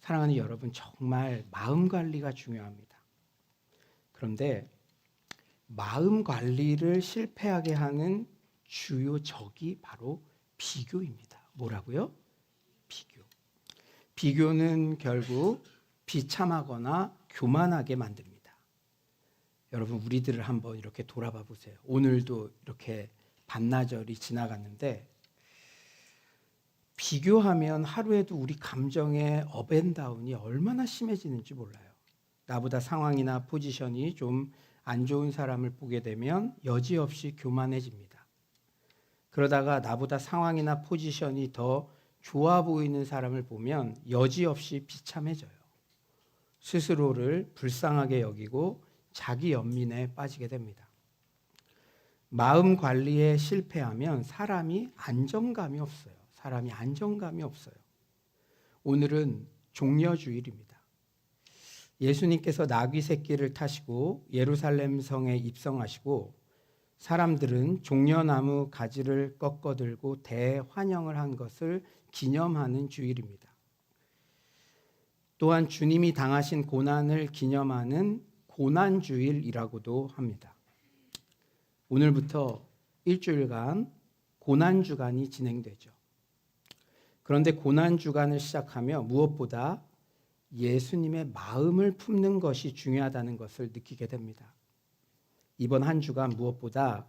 사랑하는 여러분, 정말 마음 관리가 중요합니다. 그런데 마음 관리를 실패하게 하는 주요 적이 바로 비교입니다. 뭐라고요? 비교. 비교는 결국 비참하거나 교만하게 만듭니다. 여러분, 우리들을 한번 이렇게 돌아봐 보세요. 오늘도 이렇게 반나절이 지나갔는데 비교하면 하루에도 우리 감정의 업앤다운이 얼마나 심해지는지 몰라요. 나보다 상황이나 포지션이 좀 안 좋은 사람을 보게 되면 여지없이 교만해집니다. 그러다가 나보다 상황이나 포지션이 더 좋아 보이는 사람을 보면 여지없이 비참해져요. 스스로를 불쌍하게 여기고 자기 연민에 빠지게 됩니다. 마음 관리에 실패하면 사람이 안정감이 없어요. 오늘은 종려주일입니다. 예수님께서 나귀 새끼를 타시고 예루살렘 성에 입성하시고 사람들은 종려나무 가지를 꺾어들고 대환영을 한 것을 기념하는 주일입니다. 또한 주님이 당하신 고난을 기념하는 고난주일이라고도 합니다. 오늘부터 일주일간 고난주간이 진행되죠. 그런데 고난주간을 시작하며 무엇보다 예수님의 마음을 품는 것이 중요하다는 것을 느끼게 됩니다. 이번 한 주간 무엇보다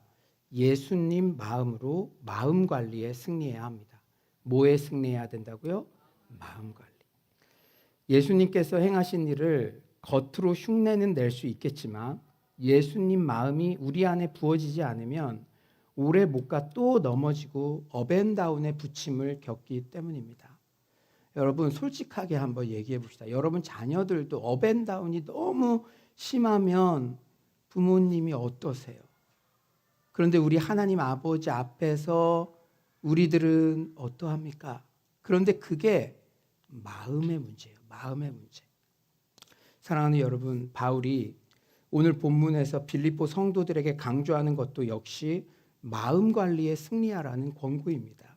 예수님 마음으로 마음 관리에 승리해야 합니다. 뭐에 승리해야 된다고요? 마음 관리. 예수님께서 행하신 일을 겉으로 흉내는 낼 수 있겠지만 예수님 마음이 우리 안에 부어지지 않으면 오래 못 가 또 넘어지고 업앤다운의 부침을 겪기 때문입니다. 여러분, 솔직하게 한번 얘기해 봅시다. 여러분 자녀들도 업앤다운이 너무 심하면 부모님이 어떠세요? 그런데 우리 하나님 아버지 앞에서 우리들은 어떠합니까? 그런데 그게 마음의 문제예요. 마음의 문제. 사랑하는 여러분, 바울이 오늘 본문에서 빌립보 성도들에게 강조하는 것도 역시 마음 관리에 승리하라는 권고입니다.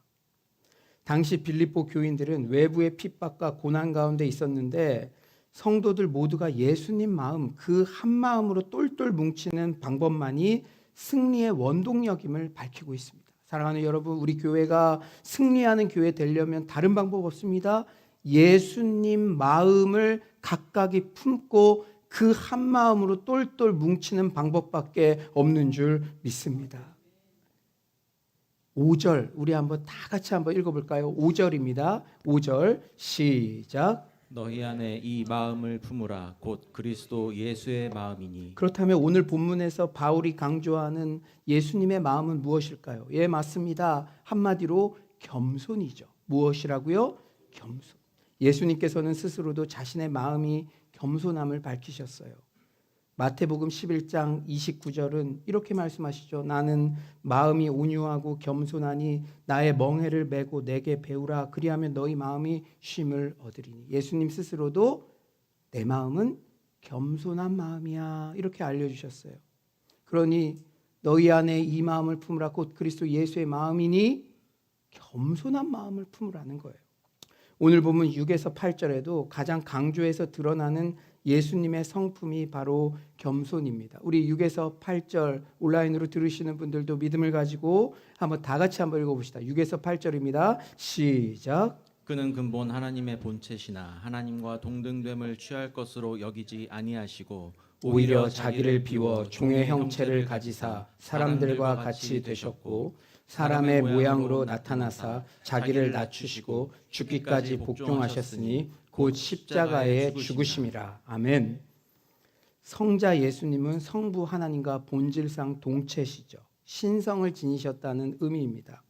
당시 빌립보 교인들은 외부의 핍박과 고난 가운데 있었는데 성도들 모두가 예수님 마음, 그 한 마음으로 똘똘 뭉치는 방법만이 승리의 원동력임을 밝히고 있습니다. 사랑하는 여러분, 우리 교회가 승리하는 교회 되려면 다른 방법 없습니다. 예수님 마음을 각각이 품고 그 한 마음으로 똘똘 뭉치는 방법밖에 없는 줄 믿습니다. 5절 우리 한번 다 같이 한번 읽어볼까요? 5절입니다. 5절 시작. 너희 안에 이 마음을 품으라 곧 그리스도 예수의 마음이니. 그렇다면 오늘 본문에서 바울이 강조하는 예수님의 마음은 무엇일까요? 예, 맞습니다. 한마디로 겸손이죠. 무엇이라고요? 겸손. 예수님께서는 스스로도 자신의 마음이 겸손함을 밝히셨어요. 마태복음 11장 29절은 이렇게 말씀하시죠. 나는 마음이 온유하고 겸손하니 나의 멍에를 메고 내게 배우라. 그리하면 너희 마음이 쉼을 얻으리니. 예수님 스스로도 내 마음은 겸손한 마음이야, 이렇게 알려주셨어요. 그러니 너희 안에 이 마음을 품으라 곧 그리스도 예수의 마음이니 겸손한 마음을 품으라는 거예요. 오늘 보면 6에서 8절에도 가장 강조해서 드러나는 예수님의 성품이 바로 겸손입니다. 우리 6에서 8절 온라인으로 들으시는 분들도 믿음을 가지고 한번 다 같이 한번 읽어봅시다. 6에서 8절입니다. 시작. 그는 근본 하나님의 본체시나 하나님과 동등됨을 취할 것으로 여기지 아니하시고 오히려 자기를 비워 종의 형체를 가지사 사람들과 같이 되셨고 사람의 모양으로 나타나사 자기를 낮추시고 죽기까지 복종하셨으니 곧 십자가에 죽으심이라. 아멘. 성자 예수님은 성부 하나님과 본질상 동체시죠. 신성을 지니셨다는 의미입니다.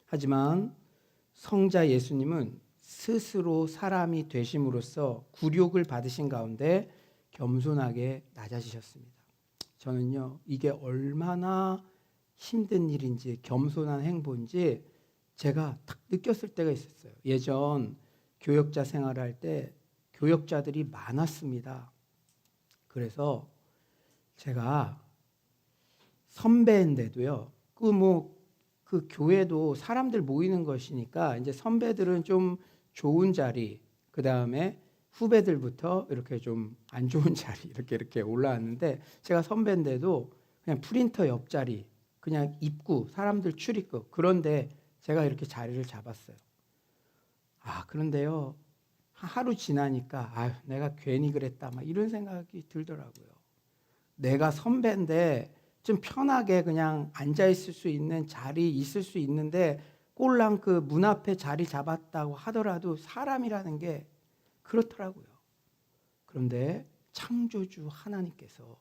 하지만 성자 예수님은 스스로 사람이 되심으로써 굴욕을 받으신 가운데 겸손하게 낮아지셨습니다. 저는요, 이게 얼마나 힘든 일인지, 겸손한 행보인지 제가 딱 느꼈을 때가 있었어요. 예전 교역자 생활할 때 교역자들이 많았습니다. 그래서 제가 선배인데도요, 그 교회도 사람들 모이는 것이니까 이제 선배들은 좀 좋은 자리, 그 다음에 후배들부터 이렇게 좀 안 좋은 자리 이렇게 올라왔는데 제가 선배인데도 그냥 프린터 옆자리 그냥 입구 사람들 출입구 그런데 제가 이렇게 자리를 잡았어요. 그런데요 하루 지나니까 내가 괜히 그랬다 막 이런 생각이 들더라고요. 내가 선배인데 좀 편하게 그냥 앉아 있을 수 있는 자리 있을 수 있는데 꼴랑 그 문 앞에 자리 잡았다고 하더라도 사람이라는 게 그렇더라고요. 그런데 창조주 하나님께서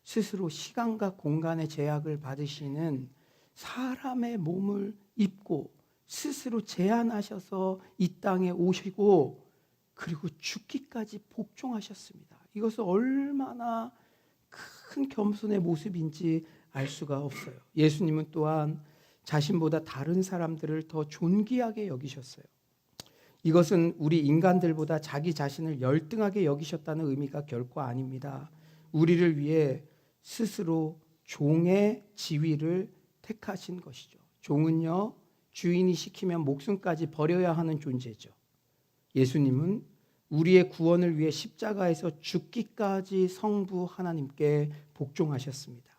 스스로 시간과 공간의 제약을 받으시는 사람의 몸을 입고 스스로 제한하셔서 이 땅에 오시고 그리고 죽기까지 복종하셨습니다. 이것은 얼마나 큰 겸손의 모습인지 알 수가 없어요. 예수님은 또한 자신보다 다른 사람들을 더 존귀하게 여기셨어요. 이것은 우리 인간들보다 자기 자신을 열등하게 여기셨다는 의미가 결코 아닙니다. 우리를 위해 스스로 종의 지위를 택하신 것이죠. 종은요, 주인이 시키면 목숨까지 버려야 하는 존재죠. 예수님은 우리의 구원을 위해 십자가에서 죽기까지 성부 하나님께 복종하셨습니다.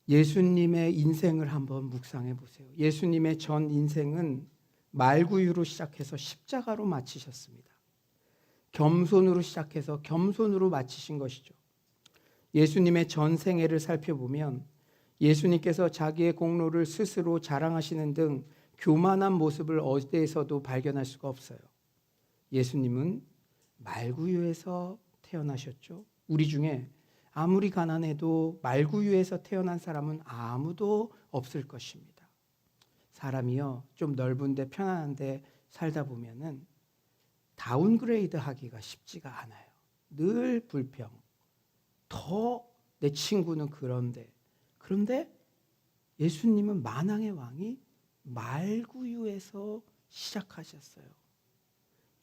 예수님의 인생을 한번 묵상해 보세요. 예수님의 전 인생은 말구유로 시작해서 십자가로 마치셨습니다. 겸손으로 시작해서 겸손으로 마치신 것이죠. 예수님의 전 생애를 살펴보면 예수님께서 자기의 공로를 스스로 자랑하시는 등 교만한 모습을 어디에서도 발견할 수가 없어요. 예수님은 말구유에서 태어나셨죠. 우리 중에 아무리 가난해도 말구유에서 태어난 사람은 아무도 없을 것입니다. 사람이요 좀 넓은데 편안한데 살다 보면은 다운그레이드 하기가 쉽지가 않아요. 늘 불평. 더 내 친구는 그런데 예수님은 만왕의 왕이 말구유에서 시작하셨어요.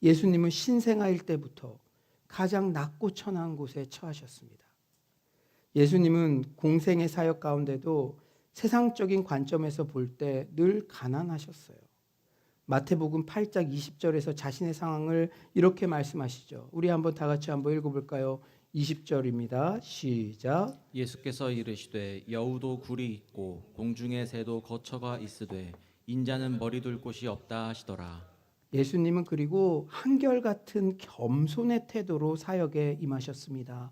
예수님은 신생아일 때부터 가장 낮고 천한 곳에 처하셨습니다. 예수님은 공생의 사역 가운데도 세상적인 관점에서 볼 때 늘 가난하셨어요. 마태복음 8장 20절에서 자신의 상황을 이렇게 말씀하시죠. 우리 한번 다 같이 한번 읽어볼까요? 20절입니다. 시작. 예수께서 이르시되 여우도 굴이 있고 공중의 새도 거처가 있으되 인자는 머리 둘 곳이 없다 하시더라. 예수님은 그리고 한결같은 겸손의 태도로 사역에 임하셨습니다.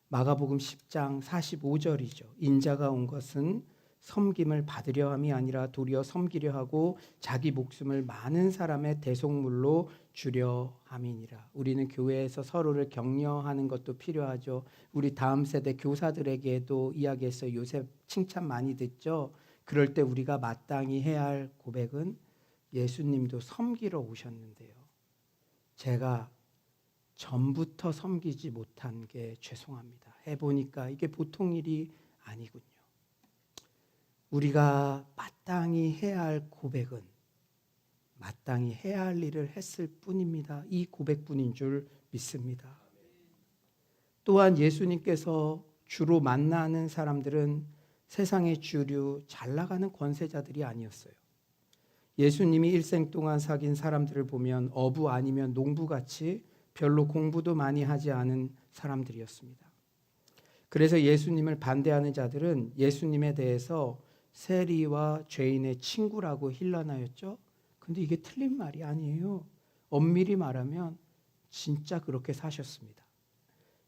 마가복음 10장 45절이죠. 인자가 온 것은 섬김을 받으려 함이 아니라 도리어 섬기려 하고 자기 목숨을 많은 사람의 대속물로 주려 함이니라. 우리는 교회에서 서로를 격려하는 것도 필요하죠. 우리 다음 세대 교사들에게도 이야기했어요. 요새 칭찬 많이 듣죠. 그럴 때 우리가 마땅히 해야 할 고백은 예수님도 섬기러 오셨는데요. 제가 전부터 섬기지 못한 게 죄송합니다. 해보니까 이게 보통 일이 아니군요. 우리가 마땅히 해야 할 고백은 마땅히 해야 할 일을 했을 뿐입니다. 이 고백뿐인 줄 믿습니다. 또한 예수님께서 주로 만나는 사람들은 세상의 주류 잘 나가는 권세자들이 아니었어요. 예수님이 일생 동안 사귄 사람들을 보면 어부 아니면 농부같이 별로 공부도 많이 하지 않은 사람들이었습니다. 그래서 예수님을 반대하는 자들은 예수님에 대해서 세리와 죄인의 친구라고 힐난하였죠. 근데 이게 틀린 말이 아니에요. 엄밀히 말하면 진짜 그렇게 사셨습니다.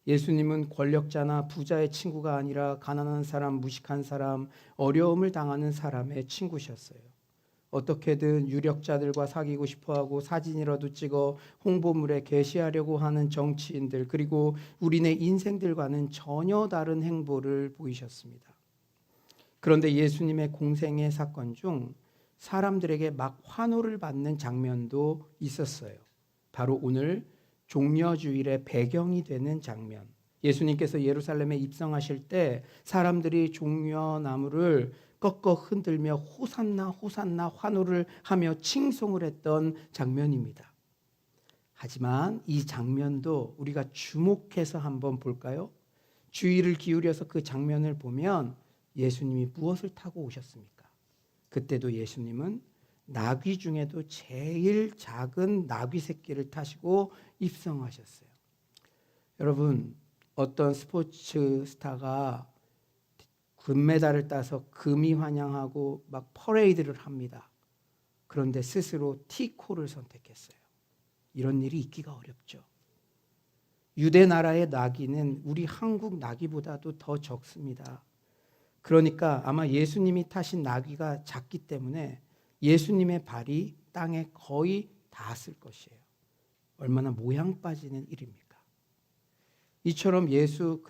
예수님은 권력자나 부자의 친구가 아니라 가난한 사람, 무식한 사람, 어려움을 당하는 사람의 친구셨어요. 어떻게든 유력자들과 사귀고 싶어하고 사진이라도 찍어 홍보물에 게시하려고 하는 정치인들, 그리고 우리네 인생들과는 전혀 다른 행보를 보이셨습니다. 그런데 예수님의 공생의 사건 중 사람들에게 막 환호를 받는 장면도 있었어요. 바로 오늘 종려주일의 배경이 되는 장면. 예수님께서 예루살렘에 입성하실 때 사람들이 종려나무를 꺾어 흔들며 호산나 호산나 환호를 하며 칭송을 했던 장면입니다. 하지만 이 장면도 우리가 주목해서 한번 볼까요? 주의를 기울여서 그 장면을 보면 예수님이 무엇을 타고 오셨습니까? 그때도 예수님은 나귀 중에도 제일 작은 나귀 새끼를 타시고 입성하셨어요. 여러분, 어떤 스포츠 스타가 금메달을 따서 금이 환영하고 막 퍼레이드를 합니다. 그런데 스스로 T코를 선택했어요. 이런 일이 있기가 어렵죠. 유대 나라의 나귀는 우리 한국 나귀보다도 더 적습니다. 그러니까 아마 예수님이 타신 나귀가 작기 때문에 예수님의 발이 땅에 거의 닿았을 것이에요. 얼마나 모양 빠지는 일입니까? 이처럼 예수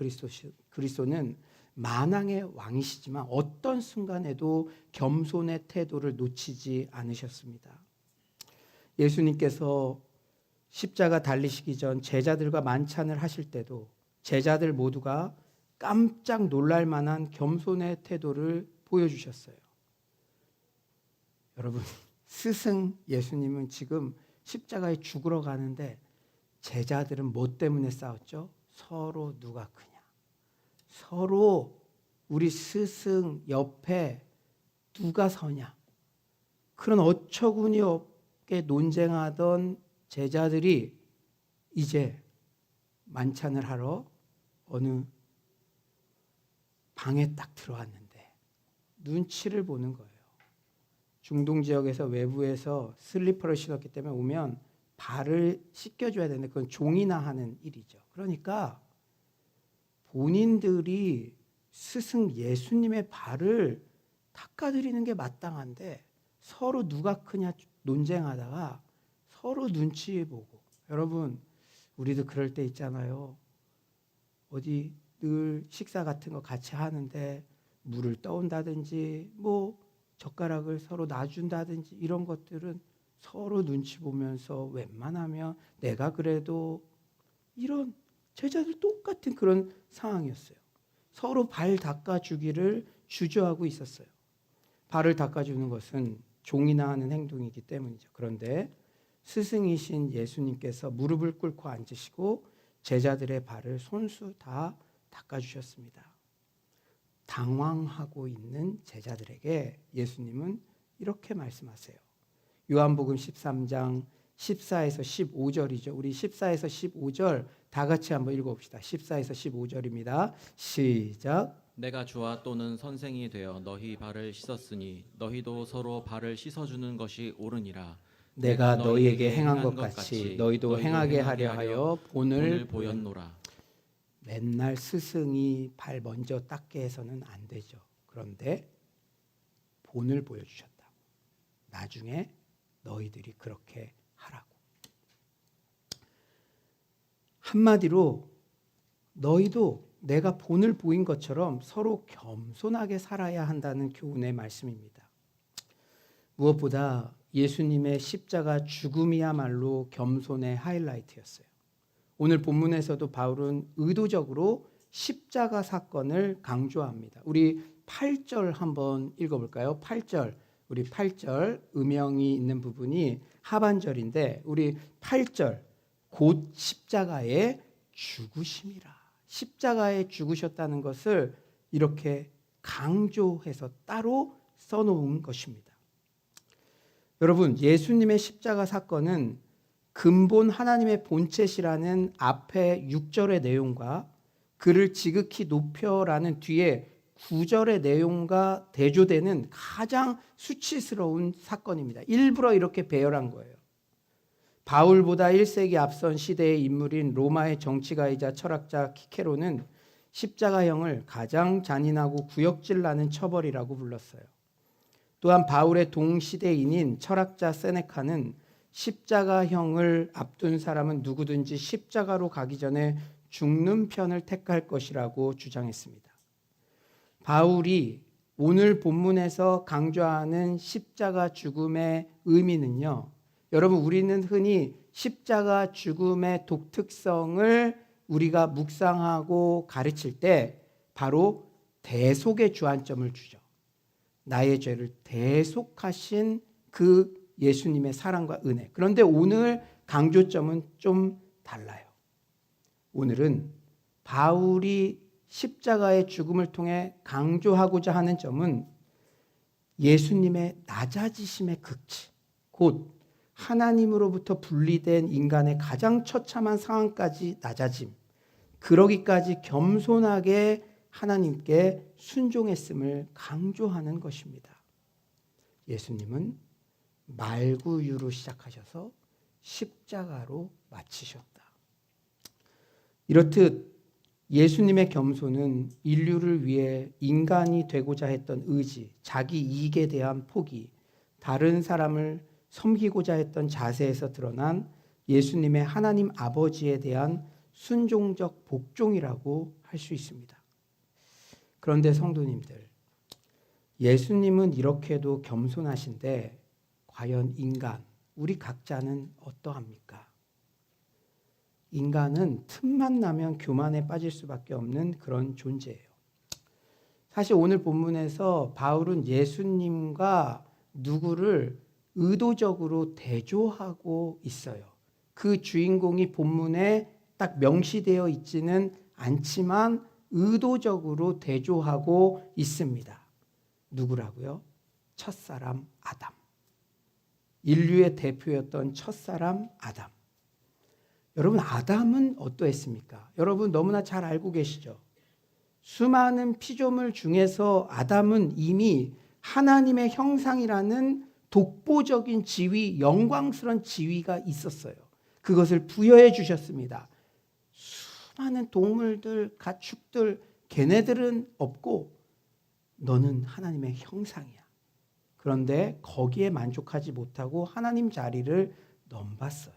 그리스도는 만왕의 왕이시지만 어떤 순간에도 겸손의 태도를 놓치지 않으셨습니다. 예수님께서 십자가 달리시기 전 제자들과 만찬을 하실 때도 제자들 모두가 깜짝 놀랄 만한 겸손의 태도를 보여주셨어요. 여러분, 스승 예수님은 지금 십자가에 죽으러 가는데 제자들은 뭐 때문에 싸웠죠? 서로 누가 크냐. 서로 우리 스승 옆에 누가 서냐. 그런 어처구니 없게 논쟁하던 제자들이 이제 만찬을 하러 어느 방에 딱 들어왔는데 눈치를 보는 거예요. 중동 지역에서 외부에서 슬리퍼를 신었기 때문에 오면 발을 씻겨줘야 되는데 그건 종이나 하는 일이죠. 그러니까 본인들이 스승 예수님의 발을 닦아드리는 게 마땅한데 서로 누가 크냐 논쟁하다가 서로 눈치 보고. 여러분, 우리도 그럴 때 있잖아요. 어디 늘 식사 같은 거 같이 하는데 물을 떠온다든지 뭐 젓가락을 서로 놔준다든지 이런 것들은 서로 눈치 보면서 웬만하면 내가 그래도 이런 제자들 똑같은 그런 상황이었어요. 서로 발 닦아주기를 주저하고 있었어요. 발을 닦아주는 것은 종이나 하는 행동이기 때문이죠. 그런데 스승이신 예수님께서 무릎을 꿇고 앉으시고 제자들의 발을 손수 다 닦아주셨습니다. 당황하고 있는 제자들에게 예수님은 이렇게 말씀하세요. 요한복음 13장 14에서 15절이죠. 우리 14에서 15절 다 같이 한번 읽어봅시다. 14에서 15절입니다. 시작. 내가 주와 또는 선생이 되어 너희 발을 씻었으니 너희도 서로 발을 씻어주는 것이 옳으니라. 내가 너희에게 행한 것 같이 너희도 행하게 하려 하여 본을 보였노라. 맨날 스승이 발 먼저 닦게 해서는 안 되죠. 그런데 본을 보여주셨다. 나중에 너희들이 그렇게 하라고. 한마디로 너희도 내가 본을 보인 것처럼 서로 겸손하게 살아야 한다는 교훈의 말씀입니다. 무엇보다 예수님의 십자가 죽음이야말로 겸손의 하이라이트였어요. 오늘 본문에서도 바울은 의도적으로 십자가 사건을 강조합니다. 우리 8절 한번 읽어볼까요? 8절. 우리 8절 음영이 있는 부분이 하반절인데 우리 8절 곧 십자가에 죽으심이라. 십자가에 죽으셨다는 것을 이렇게 강조해서 따로 써놓은 것입니다. 여러분, 예수님의 십자가 사건은 근본 하나님의 본체시라는 앞에 6절의 내용과 그를 지극히 높여라는 뒤에 9절의 내용과 대조되는 가장 수치스러운 사건입니다. 일부러 이렇게 배열한 거예요. 바울보다 1세기 앞선 시대의 인물인 로마의 정치가이자 철학자 키케로는 십자가형을 가장 잔인하고 구역질 나는 처벌이라고 불렀어요. 또한 바울의 동시대인인 철학자 세네카는 십자가형을 앞둔 사람은 누구든지 십자가로 가기 전에 죽는 편을 택할 것이라고 주장했습니다. 바울이 오늘 본문에서 강조하는 십자가 죽음의 의미는요. 여러분, 우리는 흔히 십자가 죽음의 독특성을 우리가 묵상하고 가르칠 때 바로 대속의 주안점을 주죠. 나의 죄를 대속하신 그 예수님의 사랑과 은혜. 그런데 오늘 강조점은 좀 달라요. 오늘은 바울이 십자가의 죽음을 통해 강조하고자 하는 점은 예수님의 낮아지심의 극치, 곧 하나님으로부터 분리된 인간의 가장 처참한 상황까지 낮아짐, 그러기까지 겸손하게 하나님께 순종했음을 강조하는 것입니다. 예수님은 말구유로 시작하셔서 십자가로 마치셨다. 이렇듯 예수님의 겸손은 인류를 위해 인간이 되고자 했던 의지, 자기 이익에 대한 포기, 다른 사람을 섬기고자 했던 자세에서 드러난 예수님의 하나님 아버지에 대한 순종적 복종이라고 할 수 있습니다. 그런데 성도님들, 예수님은 이렇게도 겸손하신데 과연 인간, 우리 각자는 어떠합니까? 인간은 틈만 나면 교만에 빠질 수밖에 없는 그런 존재예요. 사실 오늘 본문에서 바울은 예수님과 누구를 의도적으로 대조하고 있어요. 그 주인공이 본문에 딱 명시되어 있지는 않지만 의도적으로 대조하고 있습니다. 누구라고요? 첫사람 아담. 인류의 대표였던 첫사람 아담. 여러분, 아담은 어떠했습니까? 여러분 너무나 잘 알고 계시죠? 수많은 피조물 중에서 아담은 이미 하나님의 형상이라는 독보적인 지위, 영광스러운 지위가 있었어요. 그것을 부여해 주셨습니다. 수많은 동물들, 가축들, 걔네들은 없고 너는 하나님의 형상이야. 그런데 거기에 만족하지 못하고 하나님 자리를 넘봤어요.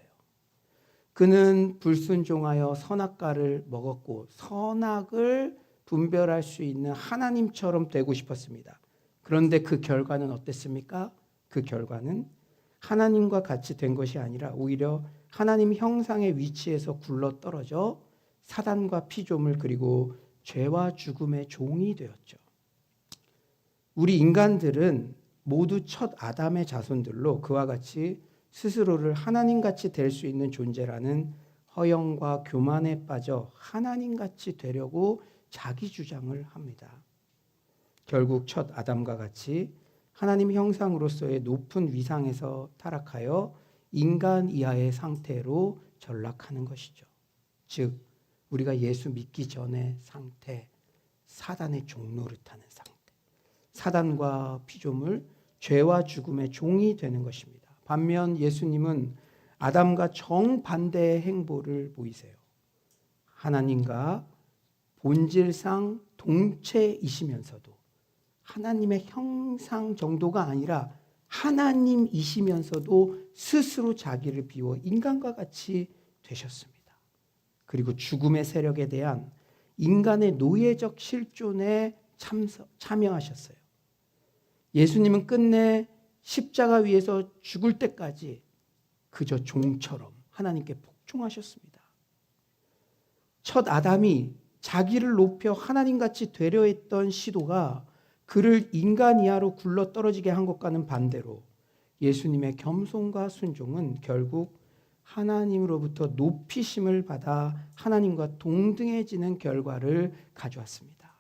그는 불순종하여 선악과를 먹었고 선악을 분별할 수 있는 하나님처럼 되고 싶었습니다. 그런데 그 결과는 어땠습니까? 그 결과는 하나님과 같이 된 것이 아니라 오히려 하나님 형상의 위치에서 굴러떨어져 사단과 피조물 그리고 죄와 죽음의 종이 되었죠. 우리 인간들은 모두 첫 아담의 자손들로 그와 같이 스스로를 하나님같이 될 수 있는 존재라는 허영과 교만에 빠져 하나님같이 되려고 자기 주장을 합니다. 결국 첫 아담과 같이 하나님 형상으로서의 높은 위상에서 타락하여 인간 이하의 상태로 전락하는 것이죠. 즉 우리가 예수 믿기 전의 상태, 사단의 종노릇하는 상태, 사단과 피조물, 죄와 죽음의 종이 되는 것입니다. 반면 예수님은 아담과 정반대의 행보를 보이세요. 하나님과 본질상 동체이시면서도 하나님의 형상 정도가 아니라 하나님이시면서도 스스로 자기를 비워 인간과 같이 되셨습니다. 그리고 죽음의 세력에 대한 인간의 노예적 실존에 참여하셨어요. 예수님은 끝내 십자가 위에서 죽을 때까지 그저 종처럼 하나님께 복종하셨습니다. 첫 아담이 자기를 높여 하나님같이 되려 했던 시도가 그를 인간 이하로 굴러떨어지게 한 것과는 반대로 예수님의 겸손과 순종은 결국 하나님으로부터 높이심을 받아 하나님과 동등해지는 결과를 가져왔습니다.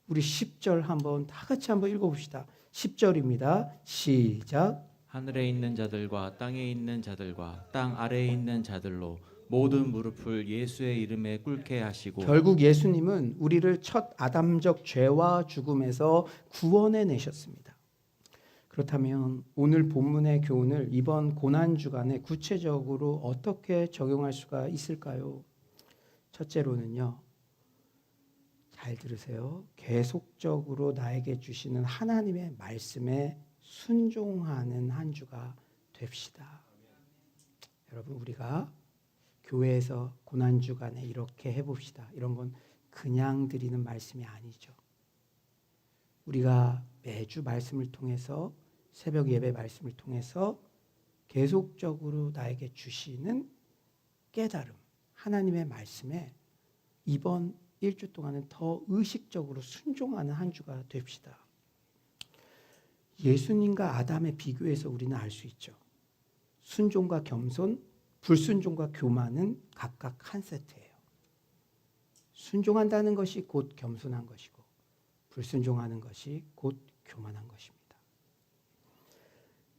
우리 10절 한번 다 같이 한번 읽어봅시다. 10절입니다. 시작. 하늘에 있는 자들과 땅에 있는 자들과 땅 아래에 있는 자들로 모든 무릎을 예수의 이름에 꿇게 하시고 결국 예수님은 우리를 첫 아담적 죄와 죽음에서 구원해 내셨습니다. 그렇다면 오늘 본문의 교훈을 이번 고난주간에 구체적으로 어떻게 적용할 수가 있을까요? 첫째로는요. 잘 들으세요. 계속적으로 나에게 주시는 하나님의 말씀에 순종하는 한 주가 됩시다. 여러분 우리가 교회에서 고난주간에 이렇게 해봅시다. 이런 건 그냥 드리는 말씀이 아니죠. 우리가 매주 말씀을 통해서 새벽 예배 말씀을 통해서 계속적으로 나에게 주시는 깨달음, 하나님의 말씀에 이번 일주 동안은 더 의식적으로 순종하는 한 주가 됩시다. 예수님과 아담의 비교에서 우리는 알 수 있죠. 순종과 겸손, 불순종과 교만은 각각 한 세트예요. 순종한다는 것이 곧 겸손한 것이고 불순종하는 것이 곧 교만한 것입니다.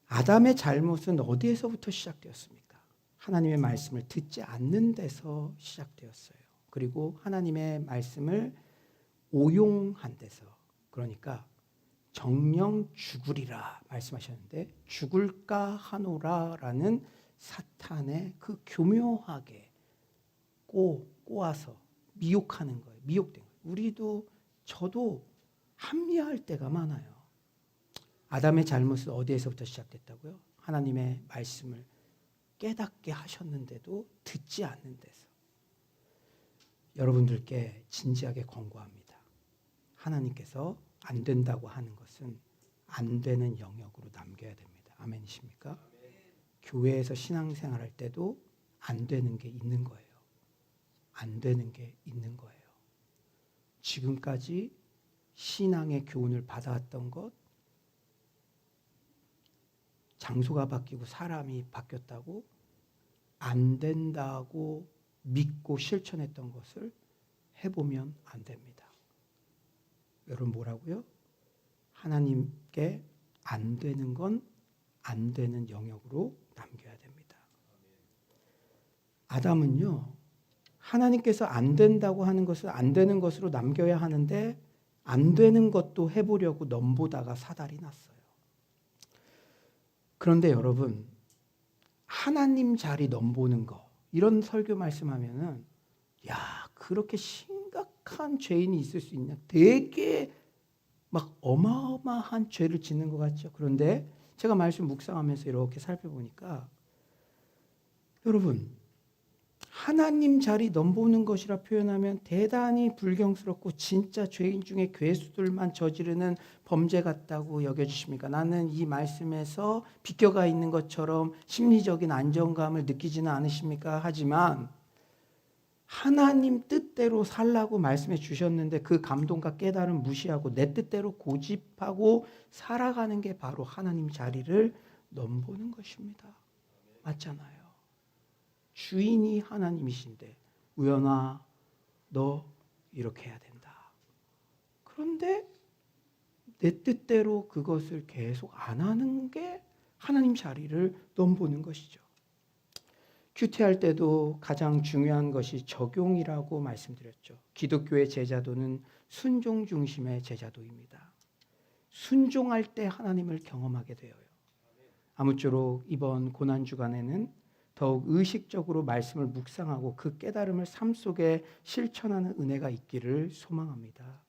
아담의 잘못은 어디에서부터 시작되었습니까? 하나님의 말씀을 듣지 않는 데서 시작되었어요. 그리고 하나님의 말씀을 오용한 데서, 그러니까 정령 죽으리라 말씀하셨는데 죽을까 하노라라는 사탄의 그 교묘하게 꼬아서 미혹하는 거예요. 미혹된 거예요. 우리도 저도 합리화할 때가 많아요. 아담의 잘못은 어디에서부터 시작됐다고요? 하나님의 말씀을 깨닫게 하셨는데도 듣지 않는 데서. 여러분들께 진지하게 권고합니다. 하나님께서 안 된다고 하는 것은 안 되는 영역으로 남겨야 됩니다. 아멘이십니까? 교회에서 신앙생활할 때도 안 되는 게 있는 거예요. 안 되는 게 있는 거예요. 지금까지 신앙의 교훈을 받아왔던 것, 장소가 바뀌고 사람이 바뀌었다고 안 된다고 믿고 실천했던 것을 해보면 안 됩니다. 여러분 뭐라고요? 하나님께 안 되는 건 안 되는 영역으로 남겨야 됩니다. 아담은요, 하나님께서 안 된다고 하는 것을 안 되는 것으로 남겨야 하는데 안 되는 것도 해보려고 넘보다가 사달이 났어요. 그런데 여러분, 하나님 자리 넘보는 거, 이런 설교 말씀하면은 야, 그렇게 심각한 죄인이 있을 수 있냐? 되게 막 어마어마한 죄를 짓는 것 같죠. 그런데 제가 말씀 묵상하면서 이렇게 살펴보니까 여러분, 하나님 자리 넘보는 것이라 표현하면 대단히 불경스럽고 진짜 죄인 중에 괴수들만 저지르는 범죄 같다고 여겨주십니까? 나는 이 말씀에서 비껴가 있는 것처럼 심리적인 안정감을 느끼지는 않으십니까? 하지만 하나님 뜻대로 살라고 말씀해 주셨는데 그 감동과 깨달음 무시하고 내 뜻대로 고집하고 살아가는 게 바로 하나님 자리를 넘보는 것입니다. 맞잖아요. 주인이 하나님이신데 우연아 너 이렇게 해야 된다. 그런데 내 뜻대로 그것을 계속 안 하는 게 하나님 자리를 넘보는 것이죠. 큐티할 때도 가장 중요한 것이 적용이라고 말씀드렸죠. 기독교의 제자도는 순종 중심의 제자도입니다. 순종할 때 하나님을 경험하게 되어요. 아무쪼록 이번 고난주간에는 더욱 의식적으로 말씀을 묵상하고 그 깨달음을 삶 속에 실천하는 은혜가 있기를 소망합니다.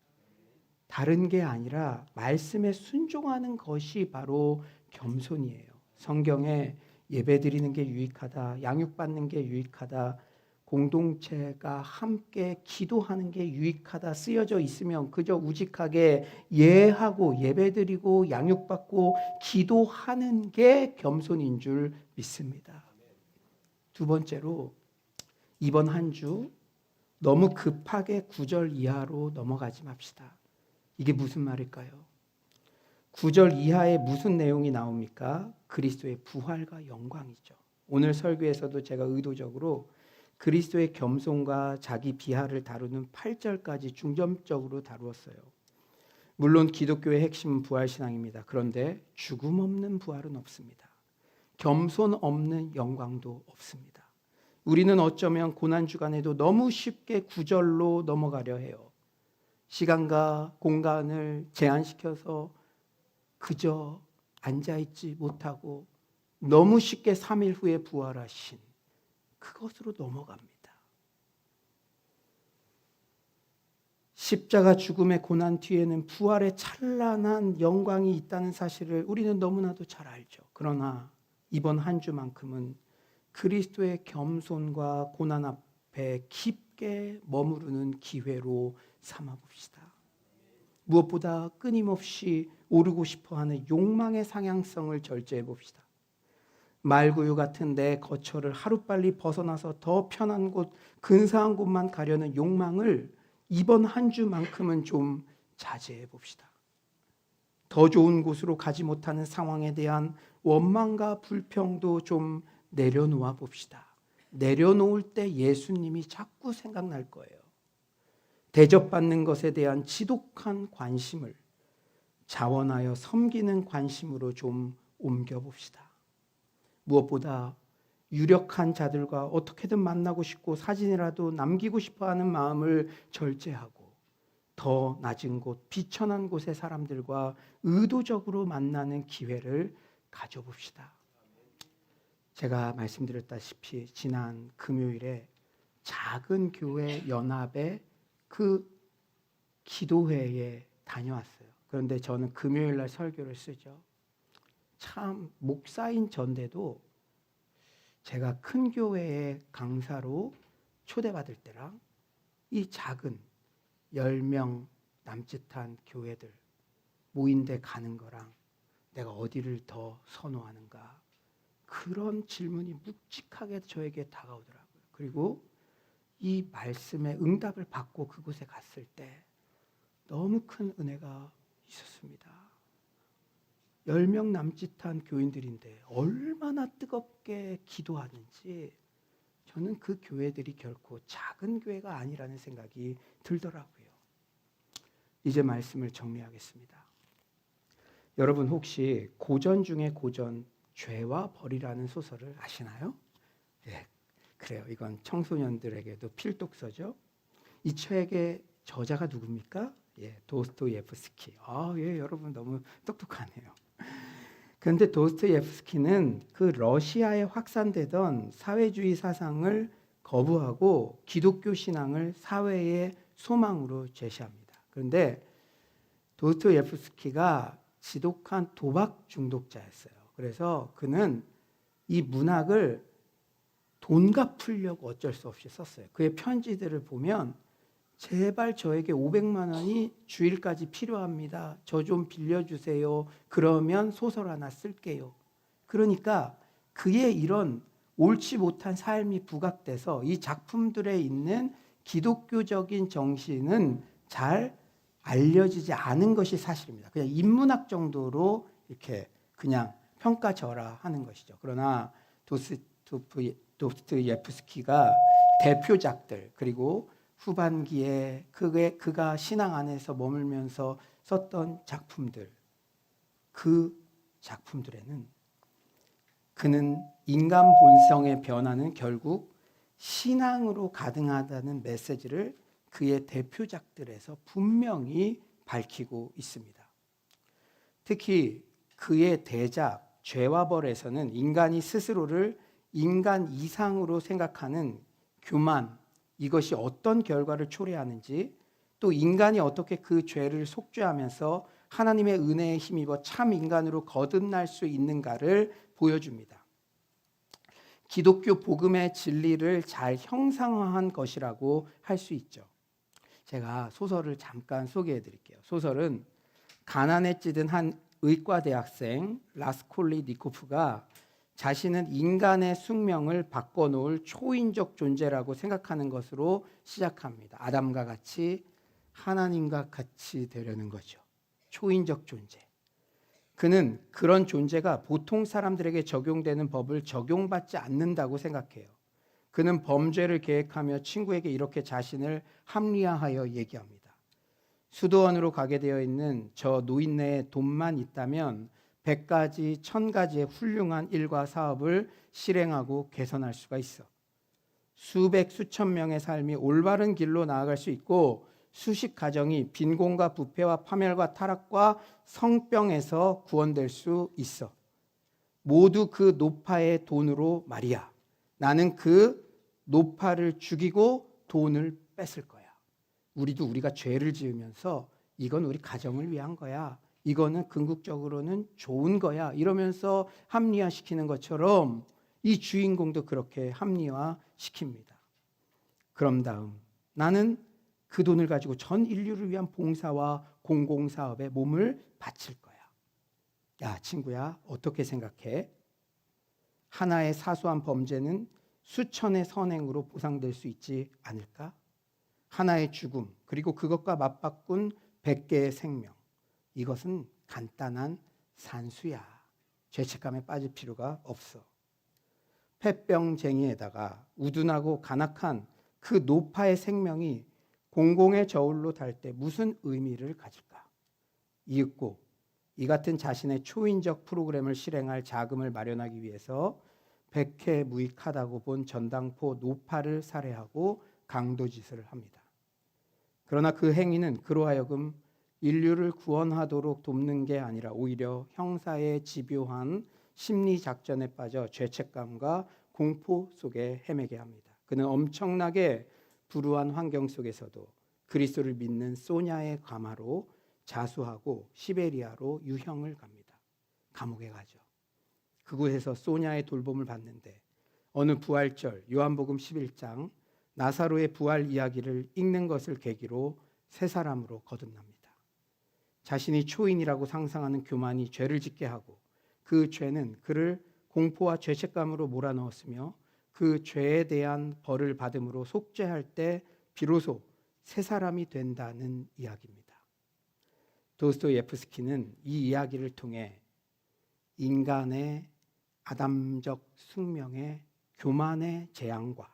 다른 게 아니라 말씀에 순종하는 것이 바로 겸손이에요. 성경에 예배드리는 게 유익하다, 양육받는 게 유익하다, 공동체가 함께 기도하는 게 유익하다 쓰여져 있으면 그저 우직하게 예하고 예배드리고 양육받고 기도하는 게 겸손인 줄 믿습니다. 두 번째로 이번 한 주 너무 급하게 9절 이하로 넘어가지 맙시다. 이게 무슨 말일까요? 9절 이하에 무슨 내용이 나옵니까? 그리스도의 부활과 영광이죠. 오늘 설교에서도 제가 의도적으로 그리스도의 겸손과 자기 비하를 다루는 8절까지 중점적으로 다루었어요. 물론 기독교의 핵심은 부활신앙입니다. 그런데 죽음 없는 부활은 없습니다. 겸손 없는 영광도 없습니다. 우리는 어쩌면 고난주간에도 너무 쉽게 9절로 넘어가려 해요. 시간과 공간을 제한시켜서 그저 앉아있지 못하고 너무 쉽게 3일 후에 부활하신 그것으로 넘어갑니다. 십자가 죽음의 고난 뒤에는 부활의 찬란한 영광이 있다는 사실을 우리는 너무나도 잘 알죠. 그러나 이번 한 주만큼은 그리스도의 겸손과 고난 앞에 깊게 머무르는 기회로 삼아봅시다. 무엇보다 끊임없이 오르고 싶어하는 욕망의 상향성을 절제해 봅시다. 말구유 같은 내 거처를 하루빨리 벗어나서 더 편한 곳, 근사한 곳만 가려는 욕망을 이번 한 주만큼은 좀 자제해 봅시다. 더 좋은 곳으로 가지 못하는 상황에 대한 원망과 불평도 좀 내려놓아 봅시다. 내려놓을 때 예수님이 자꾸 생각날 거예요. 대접받는 것에 대한 지독한 관심을 자원하여 섬기는 관심으로 좀 옮겨봅시다. 무엇보다 유력한 자들과 어떻게든 만나고 싶고 사진이라도 남기고 싶어하는 마음을 절제하고 더 낮은 곳, 비천한 곳의 사람들과 의도적으로 만나는 기회를 가져봅시다. 제가 말씀드렸다시피 지난 금요일에 작은 교회 연합의 그 기도회에 다녀왔어요. 그런데 저는 금요일 날 설교를 쓰죠. 참 목사인 전데도 제가 큰 교회의 강사로 초대받을 때랑 이 작은 10명 남짓한 교회들 모인 데 가는 거랑 내가 어디를 더 선호하는가, 그런 질문이 묵직하게 저에게 다가오더라고요. 그리고 이 말씀의 응답을 받고 그곳에 갔을 때 너무 큰 은혜가 있었습니다. 10명 남짓한 교인들인데 얼마나 뜨겁게 기도하는지 저는 그 교회들이 결코 작은 교회가 아니라는 생각이 들더라고요. 이제 말씀을 정리하겠습니다. 여러분 혹시 고전 중에 고전 죄와 벌이라는 소설을 아시나요? 네, 그래요. 이건 청소년들에게도 필독서죠. 이 책의 저자가 누굽니까? 예, 도스토예프스키. 예, 여러분 너무 똑똑하네요. 그런데 도스토예프스키는 그 러시아에 확산되던 사회주의 사상을 거부하고 기독교 신앙을 사회의 소망으로 제시합니다. 그런데 도스토예프스키가 지독한 도박 중독자였어요. 그래서 그는 이 문학을 돈 갚으려고 어쩔 수 없이 썼어요. 그의 편지들을 보면 제발 저에게 500만 원이 주일까지 필요합니다. 저 좀 빌려주세요. 그러면 소설 하나 쓸게요. 그러니까 그의 이런 옳지 못한 삶이 부각돼서 이 작품들에 있는 기독교적인 정신은 잘 알려지지 않은 것이 사실입니다. 그냥 인문학 정도로 이렇게 그냥 평가절하하는 것이죠. 그러나 도스토예프스키가 대표작들 그리고 후반기에 그가 신앙 안에서 머물면서 썼던 작품들, 그 작품들에는 그는 인간 본성의 변화는 결국 신앙으로 가능하다는 메시지를 그의 대표작들에서 분명히 밝히고 있습니다. 특히 그의 대작 죄와 벌에서는 인간이 스스로를 인간 이상으로 생각하는 교만, 이것이 어떤 결과를 초래하는지, 또 인간이 어떻게 그 죄를 속죄하면서 하나님의 은혜에 힘입어 참 인간으로 거듭날 수 있는가를 보여줍니다. 기독교 복음의 진리를 잘 형상화한 것이라고 할 수 있죠. 제가 소설을 잠깐 소개해 드릴게요. 소설은 가난에 찌든 한 의과대학생 라스콜리니코프가 자신은 인간의 숙명을 바꿔놓을 초인적 존재라고 생각하는 것으로 시작합니다. 아담과 같이 하나님과 같이 되려는 거죠. 초인적 존재. 그는 그런 존재가 보통 사람들에게 적용되는 법을 적용받지 않는다고 생각해요. 그는 범죄를 계획하며 친구에게 이렇게 자신을 합리화하여 얘기합니다. 수도원으로 가게 되어 있는 저 노인네에 돈만 있다면 100가지, 1000가지의 훌륭한 일과 사업을 실행하고 개선할 수가 있어. 수백, 수천 명의 삶이 올바른 길로 나아갈 수 있고 수십 가정이 빈곤과 부패와 파멸과 타락과 성병에서 구원될 수 있어. 모두 그 노파의 돈으로 말이야. 나는 그 노파를 죽이고 돈을 뺏을 거야. 우리가 죄를 지으면서 이건 우리 가정을 위한 거야. 이거는 궁극적으로는 좋은 거야. 이러면서 합리화시키는 것처럼 이 주인공도 그렇게 합리화시킵니다. 그럼 다음 나는 그 돈을 가지고 전 인류를 위한 봉사와 공공사업에 몸을 바칠 거야. 야, 친구야, 어떻게 생각해? 하나의 사소한 범죄는 수천의 선행으로 보상될 수 있지 않을까? 하나의 죽음, 그리고 그것과 맞바꾼 100개의 생명. 이것은 간단한 산수야. 죄책감에 빠질 필요가 없어. 폐병쟁이에다가 우둔하고 간악한 그 노파의 생명이 공공의 저울로 달 때 무슨 의미를 가질까? 이윽고 이 같은 자신의 초인적 프로그램을 실행할 자금을 마련하기 위해서 백해무익하다고 본 전당포 노파를 살해하고 강도짓을 합니다. 그러나 그 행위는 그로 하여금 인류를 구원하도록 돕는 게 아니라 오히려 형사의 집요한 심리 작전에 빠져 죄책감과 공포 속에 헤매게 합니다. 그는 엄청나게 불우한 환경 속에서도 그리스도를 믿는 소냐의 가마로 자수하고 시베리아로 유형을 갑니다. 감옥에 가죠. 그곳에서 소냐의 돌봄을 받는데 어느 부활절 요한복음 11장 나사로의 부활 이야기를 읽는 것을 계기로 새 사람으로 거듭납니다. 자신이 초인이라고 상상하는 교만이 죄를 짓게 하고 그 죄는 그를 공포와 죄책감으로 몰아넣었으며 그 죄에 대한 벌을 받음으로 속죄할 때 비로소 새 사람이 된다는 이야기입니다. 도스토예프스키는 이 이야기를 통해 인간의 아담적 숙명의 교만의 재앙과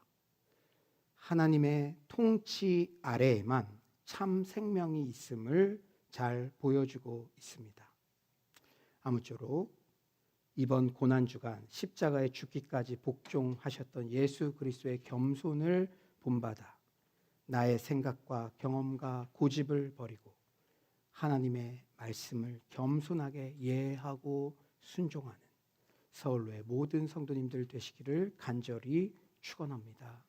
하나님의 통치 아래에만 참 생명이 있음을 잘 보여주고 있습니다. 아무쪼록 이번 고난주간 십자가에 죽기까지 복종하셨던 예수 그리스도의 겸손을 본받아 나의 생각과 경험과 고집을 버리고 하나님의 말씀을 겸손하게 이해하고 순종하는 서울로의 모든 성도님들 되시기를 간절히 축원합니다.